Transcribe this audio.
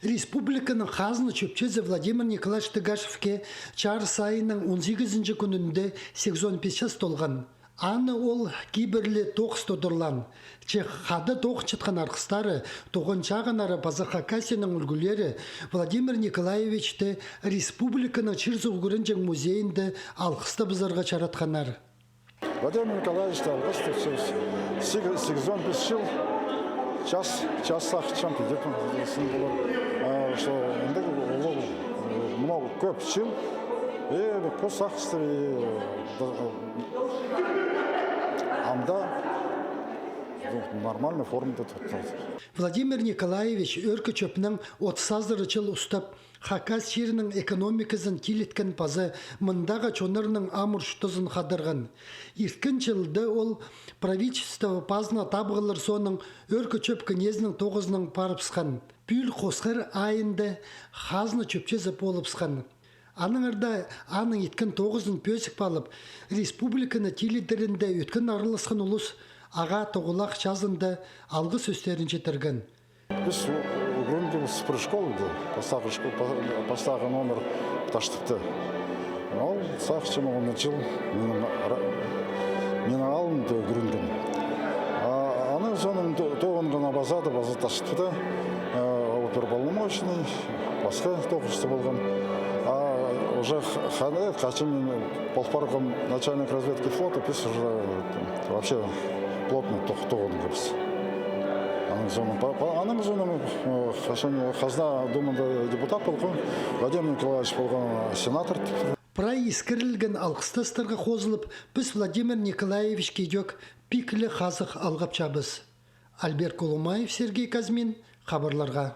Республиканың қазыны чөпчезі Владимир Николаевич Тыгашевке чарыс айының 18 күнінде 85 жас толған. Аны ол кейбірлі тоқыс тодырлан. Чех қады тоқ чытқан арқыстары, тоғын чағынары базы Хакасияның үлгілері Владимир Николаевичті республиканың Чирзуғырынжың музейінде алқысты бұзарға чаратқанар. Владимир Николаевичті алғысты 85 жыл час сақытшам кететін болар. Что много көп жыл көп сақысты анда нормальный формада тұттады. Владимир Николаевич өркі чөпінің 30 жыл ұстап, Хакас жерінің экономикасын келеткен пазы мұндағы чонырының амұрштызын қадырған. Иркін жылды ол правительство пазына табғылыр соның өркі чөп кінезінің 9-ның парыпсқан. Пүл қосқыр айында қазыны чөпчезі болыпсқан. Аныңырда аның еткен 9-ын пөсік балып, республиканы теледерінде өткен арылысқан ұлыс аға тоғылақ жазында алғы сөздерін жетірген. Біз Грундин спір школды, бастағы номер таштықты. Ол сақшым 10 жыл мен алымды Грундин. Аны соның тоғын база таштықты. Оперполномочный, басқа тоғышты болған. Уже қачым полпарком начальник разведки флота, пес уже вообще плотно тоғын көпіс. Аның соның қазна думында депутат болған, Владимир Николаевич болған сенатор. Прай ескірілген алқыстастарға қозылып, біз Владимир Николаевич кейдек пикілі қазық алғап чабыз. Альберт Колумаев, Сергей Казмин, хабарларға.